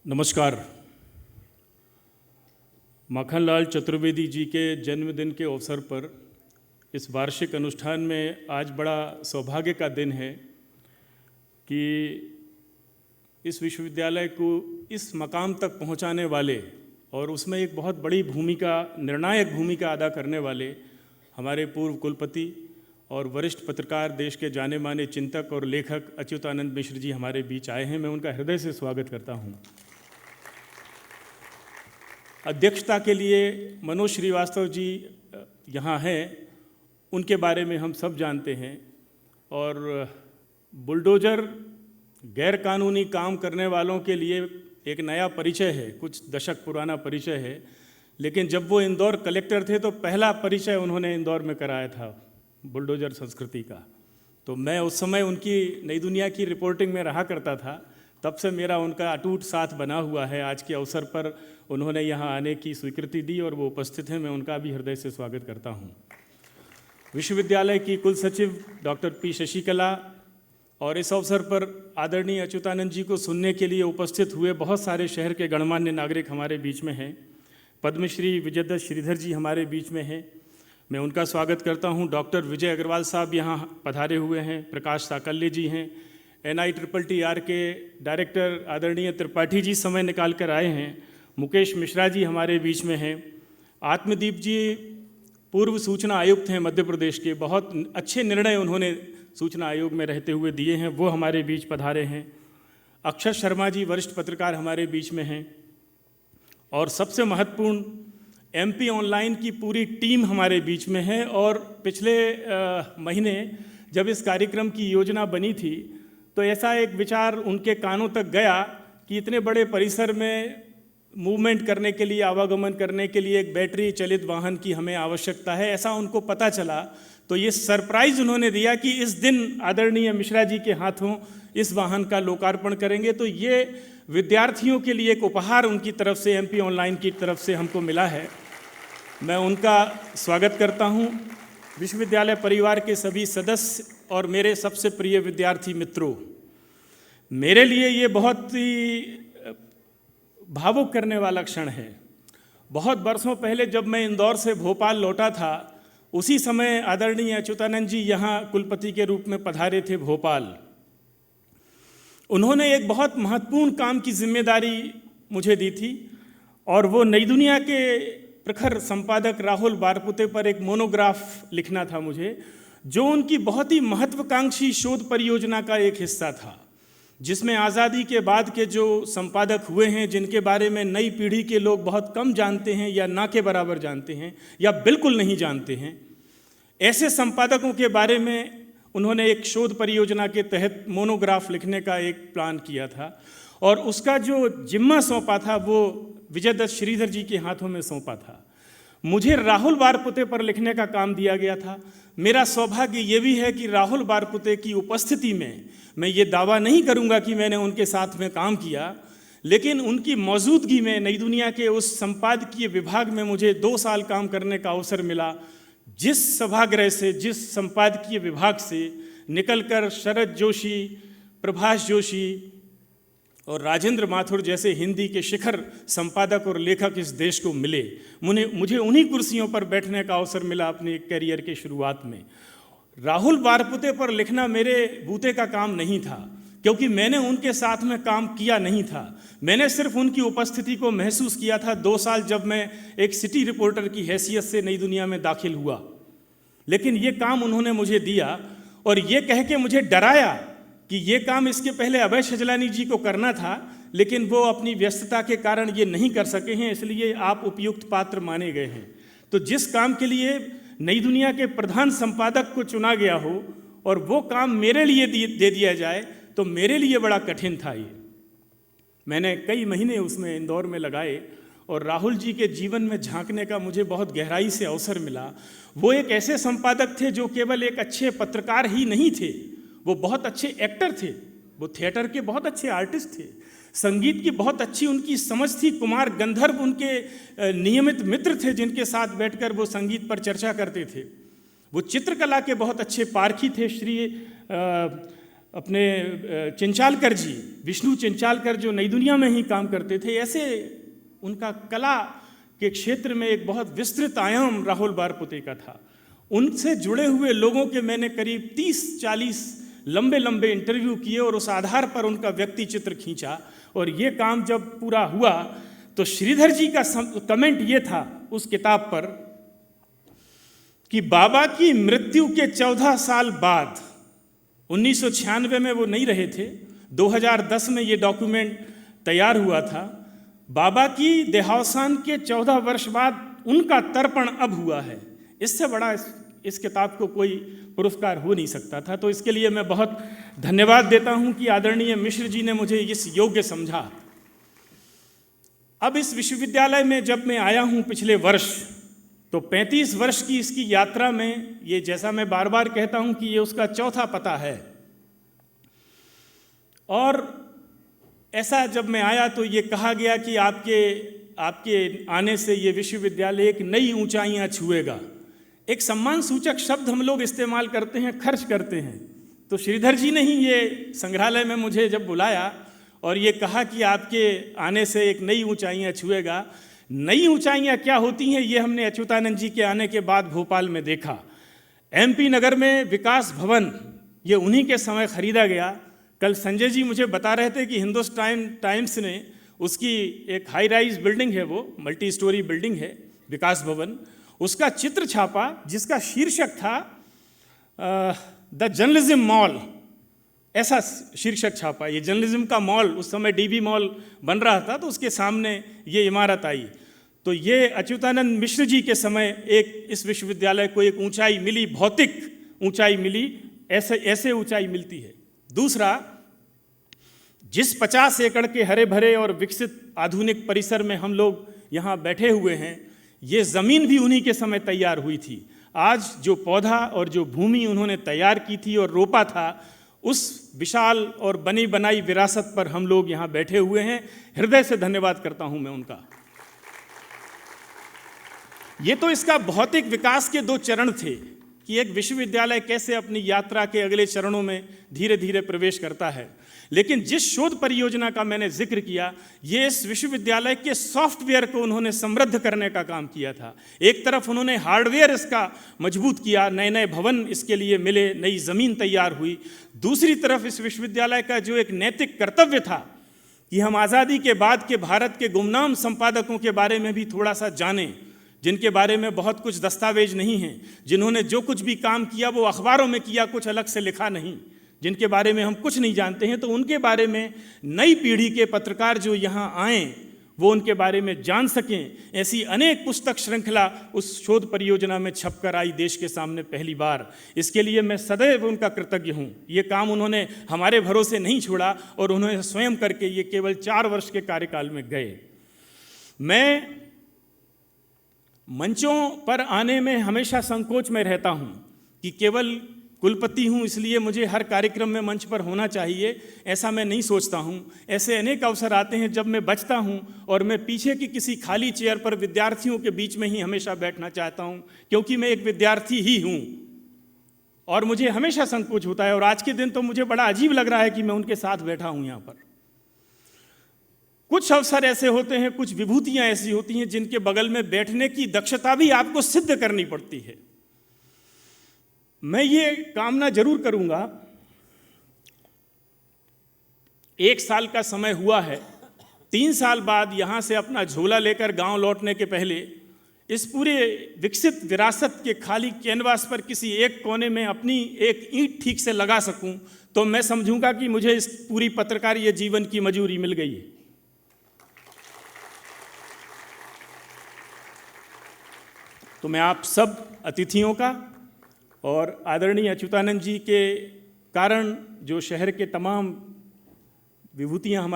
नमस्कार। माखनलाल चतुर्वेदी जी के जन्मदिन के अवसर पर इस वार्षिक अनुष्ठान में आज बड़ा सौभाग्य का दिन है कि इस विश्वविद्यालय को इस मकाम तक पहुंचाने वाले और उसमें एक बहुत बड़ी भूमिका, निर्णायक भूमिका अदा करने वाले हमारे पूर्व कुलपति और वरिष्ठ पत्रकार, देश के जाने माने चिंतक और लेखक अच्युतानंद मिश्र जी हमारे बीच आए हैं। मैं उनका हृदय से स्वागत करता हूं। अध्यक्षता के लिए मनोज श्रीवास्तव जी यहाँ हैं, उनके बारे में हम सब जानते हैं। और बुलडोजर गैरकानूनी काम करने वालों के लिए एक नया परिचय है, कुछ दशक पुराना परिचय है, लेकिन जब वो इंदौर कलेक्टर थे तो पहला परिचय उन्होंने इंदौर में कराया था बुलडोजर संस्कृति का। तो मैं उस समय उनकी नई दुनिया की रिपोर्टिंग में रहा करता था, तब से मेरा उनका अटूट साथ बना हुआ है। आज के अवसर पर उन्होंने यहाँ आने की स्वीकृति दी और वो उपस्थित हैं। मैं उनका भी हृदय से स्वागत करता हूँ। विश्वविद्यालय की कुल सचिव डॉक्टर पी शशिकला और इस अवसर पर आदरणीय अच्युतानंद जी को सुनने के लिए उपस्थित हुए बहुत सारे शहर के गणमान्य नागरिक हमारे बीच में हैं। पद्मश्री विजयदत्त श्रीधर जी हमारे बीच में हैं, मैं उनका स्वागत करता हूं। डॉक्टर विजय अग्रवाल साहब यहाँ पधारे हुए हैं। प्रकाश साकल्य जी हैं। NITTR के डायरेक्टर आदरणीय त्रिपाठी जी समय निकाल कर आए हैं। मुकेश मिश्रा जी हमारे बीच में हैं। आत्मदीप जी पूर्व सूचना आयुक्त हैं मध्य प्रदेश के, बहुत अच्छे निर्णय उन्होंने सूचना आयोग में रहते हुए दिए हैं, वो हमारे बीच पधारे हैं। अक्षर शर्मा जी वरिष्ठ पत्रकार हमारे बीच में हैं। और सबसे महत्वपूर्ण MP ऑनलाइन की पूरी टीम हमारे बीच में है। और पिछले महीने जब इस कार्यक्रम की योजना बनी थी तो ऐसा एक विचार उनके कानों तक गया कि इतने बड़े परिसर में मूवमेंट करने के लिए, आवागमन करने के लिए एक बैटरी चलित वाहन की हमें आवश्यकता है। ऐसा उनको पता चला तो ये सरप्राइज उन्होंने दिया कि इस दिन आदरणीय मिश्रा जी के हाथों इस वाहन का लोकार्पण करेंगे। तो ये विद्यार्थियों के लिए एक उपहार उनकी तरफ से, MP ऑनलाइन की तरफ से हमको मिला है। मैं उनका स्वागत करता हूँ। विश्वविद्यालय परिवार के सभी सदस्य और मेरे सबसे प्रिय विद्यार्थी मित्रों, मेरे लिए ये बहुत ही भावुक करने वाला क्षण है। बहुत बरसों पहले जब मैं इंदौर से भोपाल लौटा था, उसी समय आदरणीय अच्युतानंद जी यहाँ कुलपति के रूप में पधारे थे भोपाल। उन्होंने एक बहुत महत्वपूर्ण काम की जिम्मेदारी मुझे दी थी और वो नई दुनिया के प्रखर संपादक राहुल बारपुते पर एक मोनोग्राफ लिखना था मुझे, जो उनकी बहुत ही महत्वाकांक्षी शोध परियोजना का एक हिस्सा था, जिसमें आज़ादी के बाद के जो संपादक हुए हैं, जिनके बारे में नई पीढ़ी के लोग बहुत कम जानते हैं या ना के बराबर जानते हैं या बिल्कुल नहीं जानते हैं, ऐसे संपादकों के बारे में उन्होंने एक शोध परियोजना के तहत मोनोग्राफ लिखने का एक प्लान किया था। और उसका जो जिम्मा सौंपा था वो विजयदत्त श्रीधर जी के हाथों में सौंपा था। मुझे राहुल बारपुते पर लिखने का काम दिया गया था। मेरा सौभाग्य ये भी है कि राहुल बारपुते की उपस्थिति में मैं ये दावा नहीं करूंगा कि मैंने उनके साथ में काम किया, लेकिन उनकी मौजूदगी में नई दुनिया के उस संपादकीय विभाग में मुझे 2 साल काम करने का अवसर मिला। जिस सभागृह से, जिस संपादकीय विभाग से निकलकर शरद जोशी, प्रभाष जोशी और राजेंद्र माथुर जैसे हिंदी के शिखर संपादक और लेखक इस देश को मिले, मुझे उन्हीं कुर्सियों पर बैठने का अवसर मिला अपने करियर के शुरुआत में। राहुल बारपुते पर लिखना मेरे बूते का काम नहीं था, क्योंकि मैंने उनके साथ में काम किया नहीं था। मैंने सिर्फ उनकी उपस्थिति को महसूस किया था 2 साल जब मैं एक सिटी रिपोर्टर की हैसियत से नई दुनिया में दाखिल हुआ। लेकिन ये काम उन्होंने मुझे दिया और ये कह के मुझे डराया कि ये काम इसके पहले अभय सजलानी जी को करना था, लेकिन वो अपनी व्यस्तता के कारण ये नहीं कर सके हैं, इसलिए आप उपयुक्त पात्र माने गए हैं। तो जिस काम के लिए नई दुनिया के प्रधान संपादक को चुना गया हो और वो काम मेरे लिए दे दिया जाए, तो मेरे लिए बड़ा कठिन था ये। मैंने कई महीने उसमें इंदौर में लगाए और राहुल जी के जीवन में झांकने का मुझे बहुत गहराई से अवसर मिला। वो एक ऐसे संपादक थे जो केवल एक अच्छे पत्रकार ही नहीं थे, वो बहुत अच्छे एक्टर थे, वो थिएटर के बहुत अच्छे आर्टिस्ट थे, संगीत की बहुत अच्छी उनकी समझ थी। कुमार गंधर्व उनके नियमित मित्र थे जिनके साथ बैठकर वो संगीत पर चर्चा करते थे। वो चित्रकला के बहुत अच्छे पारखी थे। श्री अपने चिंचालकर जी, विष्णु चिंचालकर, जो नई दुनिया में ही काम करते थे, ऐसे उनका कला के क्षेत्र में एक बहुत विस्तृत आयाम राहुल बारपुते का था। उनसे जुड़े हुए लोगों के मैंने करीब 30-40 लंबे लंबे इंटरव्यू किए और उस आधार पर उनका व्यक्ति चित्र खींचा। और ये काम जब पूरा हुआ तो श्रीधर जी का कमेंट ये था उस किताब पर कि बाबा की मृत्यु के 14 साल बाद, 1996 में वो नहीं रहे थे, 2010 में ये डॉक्यूमेंट तैयार हुआ था, बाबा की देहावसान के 14 वर्ष बाद उनका तर्पण अब हुआ है। इससे बड़ा इस किताब को कोई पुरस्कार हो नहीं सकता था। तो इसके लिए मैं बहुत धन्यवाद देता हूं कि आदरणीय मिश्र जी ने मुझे इस योग्य समझा। अब इस विश्वविद्यालय में जब मैं आया हूं पिछले वर्ष, तो 35 वर्ष की इसकी यात्रा में, ये जैसा मैं बार बार कहता हूं कि ये उसका चौथा पता है। और ऐसा जब मैं आया तो ये कहा गया कि आपके आने से ये विश्वविद्यालय एक नई ऊंचाइयां छुएगा। एक सम्मान सूचक शब्द हम लोग इस्तेमाल करते हैं, खर्च करते हैं। तो श्रीधर जी ने ही ये संग्रहालय में मुझे जब बुलाया और ये कहा कि आपके आने से एक नई ऊंचाइयां छुएगा। नई ऊंचाइयां क्या होती हैं, ये हमने अच्युतानंद जी के आने के बाद भोपाल में देखा। MP नगर में विकास भवन, ये उन्हीं के समय खरीदा गया। कल संजय जी मुझे बता रहे थे कि हिंदुस्तान टाइम्स ने उसकी एक हाई राइज बिल्डिंग है, वो मल्टी स्टोरी बिल्डिंग है विकास भवन, उसका चित्र छापा जिसका शीर्षक था द जर्नलिज्म मॉल, ऐसा शीर्षक छापा। ये जर्नलिज्म का मॉल, उस समय DB मॉल बन रहा था, तो उसके सामने ये इमारत आई। तो ये अच्युतानंद मिश्र जी के समय एक इस विश्वविद्यालय को एक ऊंचाई मिली, भौतिक ऊंचाई मिली, ऐसे ऊंचाई मिलती है। दूसरा, जिस 50 एकड़ के हरे भरे और विकसित आधुनिक परिसर में हम लोग यहाँ बैठे हुए हैं, ये ज़मीन भी उन्हीं के समय तैयार हुई थी। आज जो पौधा और जो भूमि उन्होंने तैयार की थी और रोपा था, उस विशाल और बनी बनाई विरासत पर हम लोग यहाँ बैठे हुए हैं। हृदय से धन्यवाद करता हूँ मैं उनका। ये तो इसका भौतिक विकास के 2 चरण थे कि एक विश्वविद्यालय कैसे अपनी यात्रा के अगले चरणों में धीरे धीरे प्रवेश करता है। लेकिन जिस शोध परियोजना का मैंने जिक्र किया, ये इस विश्वविद्यालय के सॉफ्टवेयर को उन्होंने समृद्ध करने का काम किया था। एक तरफ उन्होंने हार्डवेयर इसका मजबूत किया, नए नए भवन इसके लिए मिले, नई ज़मीन तैयार हुई। दूसरी तरफ इस विश्वविद्यालय का जो एक नैतिक कर्तव्य था कि हम आज़ादी के बाद के भारत के गुमनाम संपादकों के बारे में भी थोड़ा सा जानें, जिनके बारे में बहुत कुछ दस्तावेज नहीं हैं, जिन्होंने जो कुछ भी काम किया वो अखबारों में किया, कुछ अलग से लिखा नहीं, जिनके बारे में हम कुछ नहीं जानते हैं। तो उनके बारे में नई पीढ़ी के पत्रकार जो यहाँ आएँ वो उनके बारे में जान सकें। ऐसी अनेक पुस्तक श्रृंखला उस शोध परियोजना में छपकर आई देश के सामने पहली बार। इसके लिए मैं सदैव उनका कृतज्ञ हूँ। ये काम उन्होंने हमारे भरोसे नहीं छोड़ा और उन्होंने स्वयं करके ये केवल 4 वर्ष के कार्यकाल में गए। मैं मंचों पर आने में हमेशा संकोच में रहता हूँ कि केवल कुलपति हूँ इसलिए मुझे हर कार्यक्रम में मंच पर होना चाहिए, ऐसा मैं नहीं सोचता हूँ। ऐसे अनेक अवसर आते हैं जब मैं बचता हूँ और मैं पीछे की किसी खाली चेयर पर विद्यार्थियों के बीच में ही हमेशा बैठना चाहता हूँ, क्योंकि मैं एक विद्यार्थी ही हूँ और मुझे हमेशा संकोच होता है। और आज के दिन तो मुझे बड़ा अजीब लग रहा है कि मैं उनके साथ बैठा हूँ यहाँ पर। कुछ अवसर ऐसे होते हैं, कुछ विभूतियाँ ऐसी होती हैं जिनके बगल में बैठने की दक्षता भी आपको सिद्ध करनी पड़ती है। मैं ये कामना जरूर करूंगा, 1 साल का समय हुआ है, 3 साल बाद यहाँ से अपना झोला लेकर गांव लौटने के पहले इस पूरे विकसित विरासत के खाली कैनवास पर किसी एक कोने में अपनी एक ईंट ठीक से लगा सकूं, तो मैं समझूंगा कि मुझे इस पूरी पत्रकारिता जीवन की मजूरी मिल गई है। तो मैं आप सब अतिथियों का और आदरणीय अच्युतानंद जी के कारण जो शहर के तमाम विभूतियां हमारे